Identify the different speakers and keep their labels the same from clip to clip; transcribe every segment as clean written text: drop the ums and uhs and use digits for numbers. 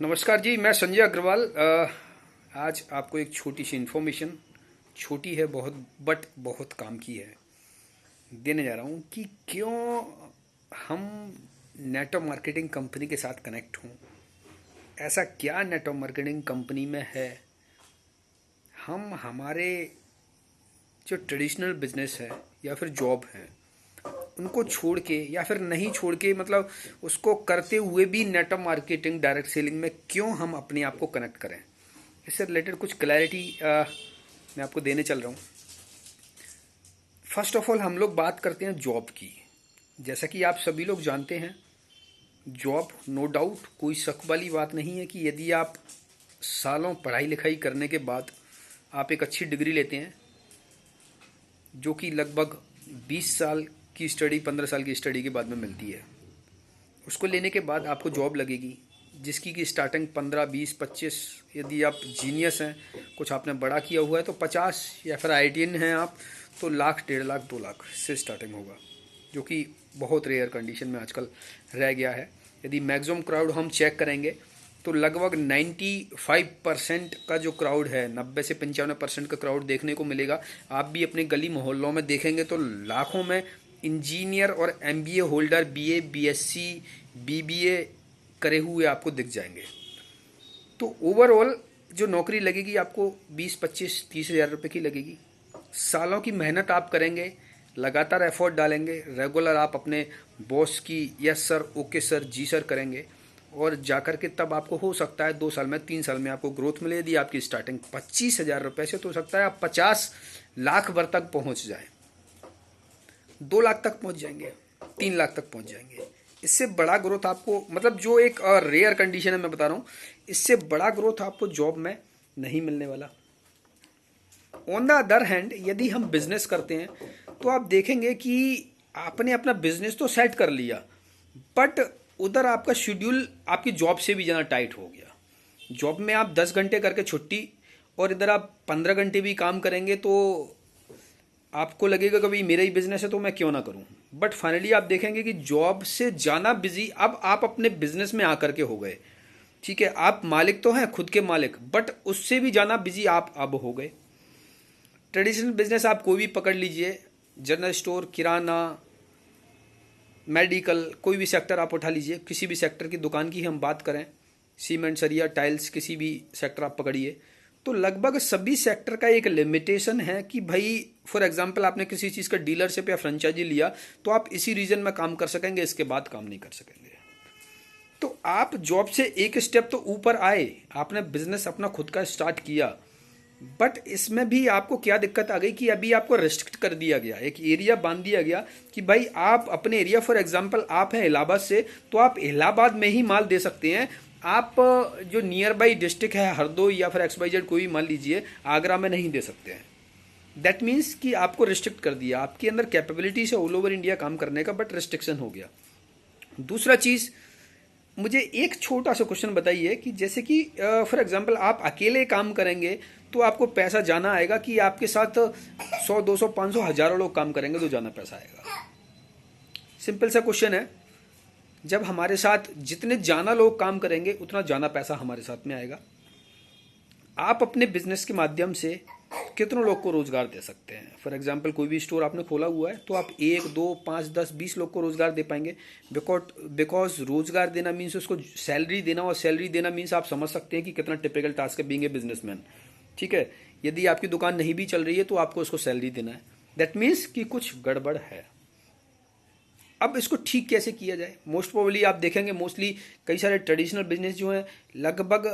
Speaker 1: नमस्कार जी, मैं संजय अग्रवाल। आज आपको एक छोटी सी इन्फॉर्मेशन, छोटी है बहुत बट बहुत काम की है, देने जा रहा हूँ कि क्यों हम नेटवर्क मार्केटिंग कंपनी के साथ कनेक्ट हों। ऐसा क्या नेटवर्क मार्केटिंग कंपनी में है, हम हमारे जो ट्रेडिशनल बिजनेस है या फिर जॉब है उनको छोड़ के या फिर नहीं छोड़ के, मतलब उसको करते हुए भी नेटवर्क मार्केटिंग डायरेक्ट सेलिंग में क्यों हम अपने आप को कनेक्ट करें। इससे रिलेटेड कुछ क्लैरिटी मैं आपको देने चल रहा हूँ। फर्स्ट ऑफ ऑल हम लोग बात करते हैं जॉब की। जैसा कि आप सभी लोग जानते हैं, जॉब नो डाउट कोई शक वाली बात नहीं है कि यदि आप सालों पढ़ाई लिखाई करने के बाद आप एक अच्छी डिग्री लेते हैं, जो कि लगभग 20 साल की स्टडी, 15 साल की स्टडी के बाद में मिलती है। उसको लेने के बाद आपको जॉब लगेगी जिसकी की स्टार्टिंग 15, 20, 25, यदि आप जीनियस हैं, कुछ आपने बड़ा किया हुआ है तो 50, या फिर आईटीएन हैं आप तो लाख, 1.5 लाख, 2 लाख से स्टार्टिंग होगा, जो कि बहुत रेयर कंडीशन में आजकल रह गया है। यदि मैक्सिमम क्राउड हम चेक करेंगे तो लगभग 95% का जो क्राउड है, 90 से 95% का क्राउड देखने को मिलेगा। आप भी अपने गली मोहल्लों में देखेंगे तो लाखों में इंजीनियर और MBA holder, BA, BSc, BBA करे हुए आपको दिख जाएंगे। तो ओवरऑल जो नौकरी लगेगी आपको 20, 25, 30 हज़ार रुपये की लगेगी। सालों की मेहनत आप करेंगे, लगातार एफर्ट डालेंगे, रेगुलर आप अपने बॉस की यस सर, ओके सर, जी सर करेंगे, और जाकर के तब आपको हो सकता है 2 साल में, 3 साल में आपको ग्रोथ मिले। यदि आपकी स्टार्टिंग 25 हज़ार रुपये से, तो हो सकता है आप 50 लाख भर तक पहुंच जाए, 2 लाख तक पहुंच जाएंगे, 3 लाख तक पहुंच जाएंगे। इससे बड़ा ग्रोथ आपको, मतलब जो एक रेयर कंडीशन है मैं बता रहा हूं, इससे बड़ा ग्रोथ आपको जॉब में नहीं मिलने वाला। ऑन द अदर हैंड यदि हम बिजनेस करते हैं तो आप देखेंगे कि आपने अपना बिजनेस तो सेट कर लिया, बट उधर आपका शेड्यूल आपकी जॉब से भी ज़्यादा टाइट हो गया। जॉब में आप 10 घंटे करके छुट्टी, और इधर आप 15 घंटे भी काम करेंगे, तो आपको लगेगा कभी मेरा ही बिजनेस है तो मैं क्यों ना करूं। बट फाइनली आप देखेंगे कि जॉब से ज़्यादा बिजी अब आप अपने बिजनेस में आकर के हो गए। ठीक है, आप मालिक तो हैं, खुद के मालिक, बट उससे भी ज़्यादा बिजी आप अब हो गए। ट्रेडिशनल बिजनेस आप कोई भी पकड़ लीजिए, जनरल स्टोर, किराना, मेडिकल, कोई भी सेक्टर आप उठा लीजिए, किसी भी सेक्टर की दुकान की हम बात करें, सीमेंट, सरिया, टाइल्स, किसी भी सेक्टर आप पकड़िए, तो लगभग सभी सेक्टर का एक लिमिटेशन है कि भाई फॉर एग्जांपल आपने किसी चीज़ का डीलरशिप या फ्रेंचाइजी लिया तो आप इसी रीजन में काम कर सकेंगे, इसके बाद काम नहीं कर सकेंगे। तो आप जॉब से एक स्टेप तो ऊपर आए, आपने बिजनेस अपना खुद का स्टार्ट किया, बट इसमें भी आपको क्या दिक्कत आ गई कि अभी आपको रेस्ट्रिक्ट कर दिया गया, एक एरिया बांध दिया गया कि भाई आप अपने एरिया, फॉर एग्जांपल आप हैं इलाहाबाद से तो आप इलाहाबाद में ही माल दे सकते हैं। आप जो नियर बाई डिस्ट्रिक्ट है, हरदोई या फिर XYZ कोई भी मान लीजिए, आगरा में नहीं दे सकते हैं। दैट मीन्स कि आपको रिस्ट्रिक्ट कर दिया, आपके अंदर कैपेबिलिटी से ऑल ओवर इंडिया काम करने का, बट रिस्ट्रिक्शन हो गया। दूसरा चीज़, मुझे एक छोटा सा क्वेश्चन बताइए कि जैसे कि फॉर एग्जांपल आप अकेले काम करेंगे तो आपको पैसा जाना आएगा, कि आपके साथ 100, 200, 500, हजारों लोग काम करेंगे तो जाना पैसा आएगा। सिंपल सा क्वेश्चन है, जब हमारे साथ जितने जाना लोग काम करेंगे उतना जाना पैसा हमारे साथ में आएगा। आप अपने बिजनेस के माध्यम से कितनों लोग को रोजगार दे सकते हैं। फॉर एग्जांपल कोई भी स्टोर आपने खोला हुआ है तो आप 1, 2, 5, 10, 20 लोग को रोजगार दे पाएंगे। बिकॉज रोजगार देना मीन्स उसको सैलरी देना, और सैलरी देना मीन्स आप समझ सकते हैं कि कितना टिपिकल टास्क है बीइंग ए बिजनेसमैन। ठीक है, यदि आपकी दुकान नहीं भी चल रही है तो आपको उसको सैलरी देना है। दैट मीन्स कि कुछ गड़बड़ है। अब इसको ठीक कैसे किया जाए। मोस्ट प्रोबेबली आप देखेंगे मोस्टली कई सारे ट्रेडिशनल बिजनेस जो हैं लगभग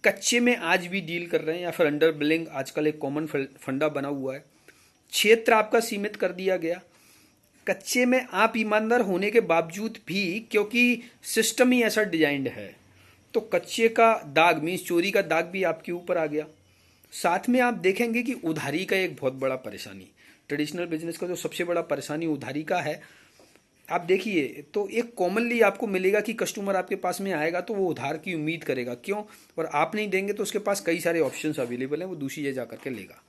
Speaker 1: कच्चे में आज भी डील कर रहे हैं, या फिर अंडर बिलिंग आजकल एक कॉमन फंडा बना हुआ है। क्षेत्र आपका सीमित कर दिया गया, कच्चे में आप ईमानदार होने के बावजूद भी, क्योंकि सिस्टम ही ऐसा डिजाइंड है, तो कच्चे का दाग मीन्स चोरी का दाग भी आपके ऊपर आ गया। साथ में आप देखेंगे कि उधारी का एक बहुत बड़ा परेशानी, ट्रेडिशनल बिजनेस का जो सबसे बड़ा परेशानी उधारी का है। आप देखिए तो एक कॉमनली आपको मिलेगा कि कस्टमर आपके पास में आएगा तो वो उधार की उम्मीद करेगा, क्यों, और आप नहीं देंगे तो उसके पास कई सारे ऑप्शंस अवेलेबल हैं, वो दूसरी जगह जा करके लेगा।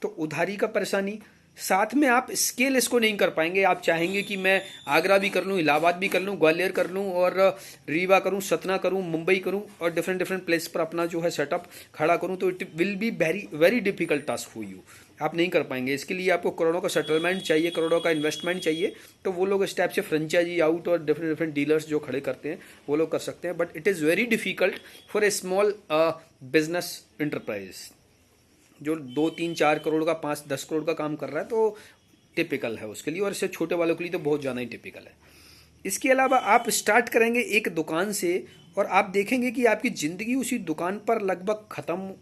Speaker 1: तो उधारी का परेशानी, साथ में आप स्केल इसको नहीं कर पाएंगे। आप चाहेंगे कि मैं आगरा भी कर लूँ, इलाहाबाद भी कर लूँ, ग्वालियर कर लूँ और रीवा करूँ, सतना करूँ, मुंबई करूँ और डिफरेंट डिफरेंट प्लेस पर अपना जो है सेटअप खड़ा करूँ, तो it will be very very difficult task for you. आप नहीं कर पाएंगे। इसके लिए आपको करोड़ों का सेटलमेंट चाहिए, करोड़ों का इन्वेस्टमेंट चाहिए। तो वो लोग इस टाइप से फ्रेंचाइजी आउट और डिफरेंट डिफरेंट डीलर्स जो खड़े करते हैं वो लोग कर सकते हैं, but it is very difficult for a small business enterprise जो 2-3-4 करोड़ का 5-10 करोड़ का काम कर रहा है, तो टिपिकल है उसके लिए, और इससे छोटे वालों के लिए तो बहुत ज़्यादा ही टिपिकल है। इसके अलावा आप स्टार्ट करेंगे एक दुकान से और आप देखेंगे कि आपकी ज़िंदगी उसी दुकान पर लगभग ख़त्म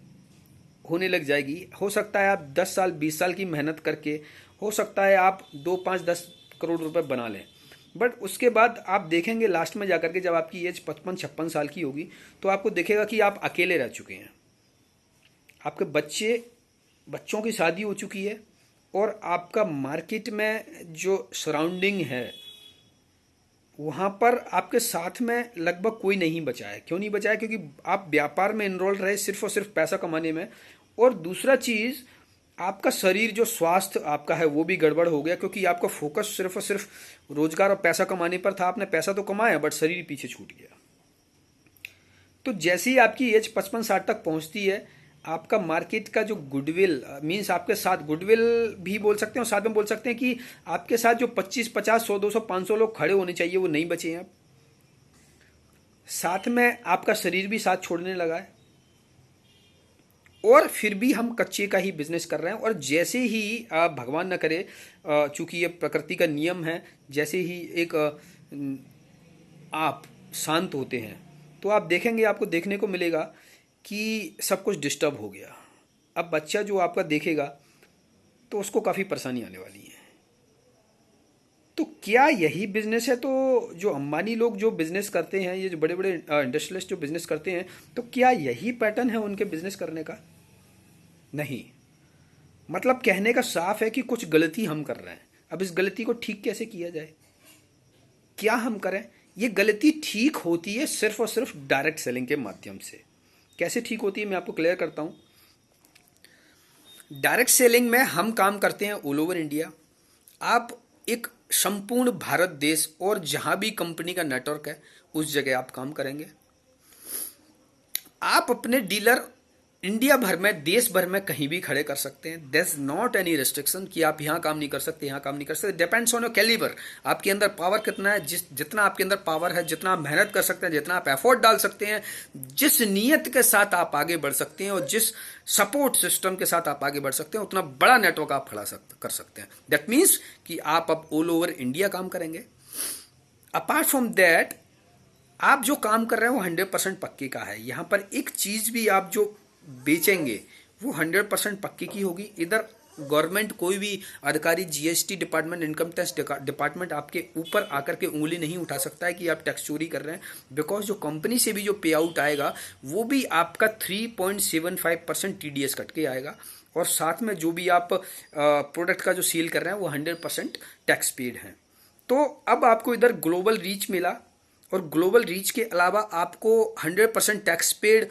Speaker 1: होने लग जाएगी। हो सकता है आप 10 साल 20 साल की मेहनत करके, हो सकता है आप 2-5-10 करोड़ रुपए बना लें, बट उसके बाद आप देखेंगे लास्ट में जाकर के जब आपकी एज 55-56 साल की होगी तो आपको दिखेगा कि आप अकेले रह चुके हैं। आपके बच्चों की शादी हो चुकी है और आपका मार्केट में जो सराउंडिंग है वहाँ पर आपके साथ में लगभग कोई नहीं बचा है। क्यों नहीं बचा है? क्योंकि आप व्यापार में इनरोल रहे सिर्फ और सिर्फ पैसा कमाने में। और दूसरा चीज़, आपका शरीर जो स्वास्थ्य आपका है वो भी गड़बड़ हो गया, क्योंकि आपका फोकस सिर्फ और सिर्फ रोजगार और पैसा कमाने पर था। आपने पैसा तो कमाया बट शरीर पीछे छूट गया। तो जैसे ही आपकी एज 55-60 तक पहुंचती है, आपका मार्केट का जो गुडविल मीन्स आपके साथ गुडविल भी बोल सकते हैं और साथ में बोल सकते हैं कि आपके साथ जो 25-50-100-200-500 लोग खड़े होने चाहिए वो नहीं बचे हैं अब। साथ में आपका शरीर भी साथ छोड़ने लगा है और फिर भी हम कच्चे का ही बिजनेस कर रहे हैं। और जैसे ही भगवान न करे, चूंकि ये प्रकृति का नियम है, जैसे ही एक आप शांत होते हैं तो आप देखेंगे, आपको देखने को मिलेगा कि सब कुछ डिस्टर्ब हो गया। अब बच्चा जो आपका देखेगा तो उसको काफ़ी परेशानी आने वाली है। तो क्या यही बिजनेस है? तो जो अंबानी लोग जो बिजनेस करते हैं, ये जो बड़े बड़े इंडस्ट्रियलिस्ट जो बिजनेस करते हैं, तो क्या यही पैटर्न है उनके बिजनेस करने का? नहीं। मतलब कहने का साफ है कि कुछ गलती हम कर रहे हैं। अब इस गलती को ठीक कैसे किया जाए? क्या हम करें? ये गलती ठीक होती है सिर्फ और सिर्फ डायरेक्ट सेलिंग के माध्यम से। कैसे ठीक होती है मैं आपको क्लियर करता हूं। डायरेक्ट सेलिंग में हम काम करते हैं ऑल ओवर इंडिया। आप एक संपूर्ण भारत देश और जहां भी कंपनी का नेटवर्क है उस जगह आप काम करेंगे। आप अपने डीलर इंडिया भर में, देश भर में कहीं भी खड़े कर सकते हैं। There is not any restriction कि आप यहाँ काम नहीं कर सकते, यहाँ काम नहीं कर सकते। Depends on your calibre. आपके अंदर पावर कितना है, जितना आपके अंदर पावर है, जितना आप मेहनत कर सकते हैं, जितना आप एफर्ट डाल सकते हैं, जिस नीयत के साथ आप आगे बढ़ सकते हैं और जिस सपोर्ट सिस्टम के साथ आप आगे बढ़ सकते हैं, उतना बड़ा नेटवर्क आप खड़ा कर सकते हैं। दैट मीन्स कि आप अब ऑल ओवर इंडिया काम करेंगे। अपार्ट फ्रॉम दैट, आप जो काम कर रहे हैं वो 100% पक्के का है। यहां पर एक चीज भी आप जो बेचेंगे वो 100% पक्के की होगी। इधर गवर्नमेंट कोई भी अधिकारी, GST department, income tax department आपके ऊपर आकर के उंगली नहीं उठा सकता है कि आप टैक्स चोरी कर रहे हैं। बिकॉज जो कंपनी से भी जो पे आउट आएगा वो भी आपका 3.75% टीडीएस कट के आएगा। और साथ में जो भी आप प्रोडक्ट का जो सेल कर रहे हैं वो 100% टैक्स पेड है। तो अब आपको इधर ग्लोबल रीच मिला और ग्लोबल रीच के अलावा आपको 100% टैक्स पेड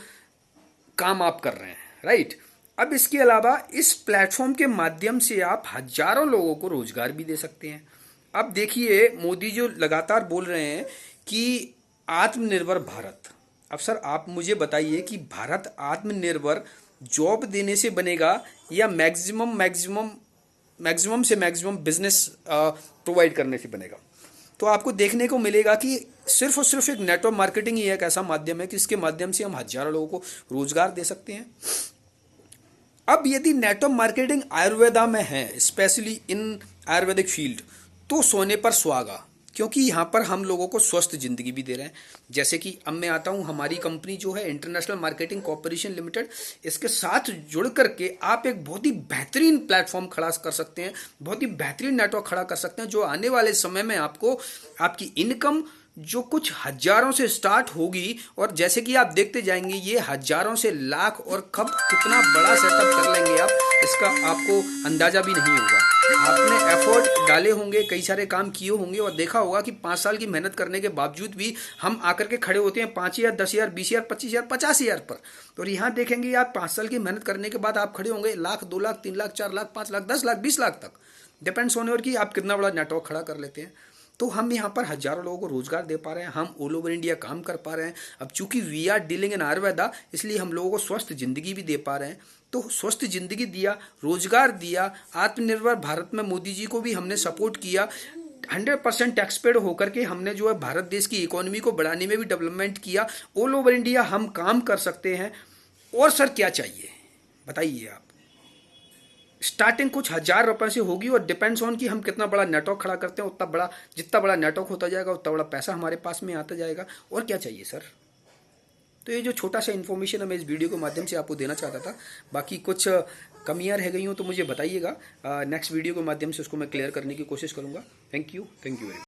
Speaker 1: काम आप कर रहे हैं, राइट। अब इसके अलावा इस प्लेटफॉर्म के माध्यम से आप हजारों लोगों को रोजगार भी दे सकते हैं। अब देखिए, मोदी जो लगातार बोल रहे हैं कि आत्मनिर्भर भारत। अब सर आप मुझे बताइए कि भारत आत्मनिर्भर जॉब देने से बनेगा या मैक्सिमम से मैक्सिमम बिजनेस प्रोवाइड करने से बनेगा? तो आपको देखने को मिलेगा कि सिर्फ और सिर्फ एक नेटवर्क मार्केटिंग ही एक ऐसा माध्यम है कि इसके माध्यम से हम हजारों लोगों को रोजगार दे सकते हैं। अब यदि नेटवर्क मार्केटिंग आयुर्वेदा में है, स्पेशली इन आयुर्वेदिक फील्ड, तो सोने पर सुहागा, क्योंकि यहाँ पर हम लोगों को स्वस्थ जिंदगी भी दे रहे हैं। जैसे कि अब मैं आता हूँ, हमारी कंपनी जो है इंटरनेशनल मार्केटिंग कॉर्पोरेशन लिमिटेड, इसके साथ जुड़ करके आप एक बहुत ही बेहतरीन प्लेटफॉर्म खड़ा कर सकते हैं, बहुत ही बेहतरीन नेटवर्क खड़ा कर सकते हैं, जो आने वाले समय में आपको आपकी इनकम जो कुछ हजारों से स्टार्ट होगी और जैसे कि आप देखते जाएंगे ये हजारों से लाख और कब कितना बड़ा सेटअप कर लेंगे आप, इसका आपको अंदाजा भी नहीं होगा। आपने एफर्ट डाले होंगे, कई सारे काम किए होंगे और देखा होगा कि 5 साल की मेहनत करने के बावजूद भी हम आकर के खड़े होते हैं 5,000, 10,000, 20,000, 25,000, 50,000 पर। तो यहाँ देखेंगे आप 5 साल की मेहनत करने के बाद आप खड़े होंगे 1,00,000, 2,00,000, 3,00,000, 4,00,000, 5,00,000, 10,00,000, 20,00,000 तक, डिपेंड्स ऑन योर कि आप कितना बड़ा नेटवर्क खड़ा कर लेते हैं। तो हम यहाँ पर हजारों लोगों को रोजगार दे पा रहे हैं, हम ऑल ओवर इंडिया काम कर पा रहे हैं। अब चूंकि we are dealing in Ayurveda, इसलिए हम लोगों को स्वस्थ जिंदगी भी दे पा रहे हैं। तो स्वस्थ जिंदगी दिया, रोजगार दिया, आत्मनिर्भर भारत में मोदी जी को भी हमने सपोर्ट किया, 100% टैक्स पेड होकर के हमने जो है भारत देश की इकोनॉमी को बढ़ाने में भी डेवलपमेंट किया। ऑल ओवर इंडिया हम काम कर सकते हैं। और सर क्या चाहिए बताइए आप। स्टार्टिंग कुछ 1,000 रुपए से होगी और डिपेंड्स ऑन कि हम कितना बड़ा नेटवर्क खड़ा करते हैं, उतना बड़ा, जितना बड़ा नेटवर्क होता जाएगा उतना बड़ा पैसा हमारे पास में आता जाएगा। और क्या चाहिए सर। तो ये जो छोटा सा इन्फॉर्मेशन है मैं इस वीडियो के माध्यम से आपको देना चाहता था। बाकी कुछ कमियां रह गई हो तो मुझे बताइएगा, नेक्स्ट वीडियो के माध्यम से उसको मैं क्लियर करने की कोशिश करूंगा। Thank you very much.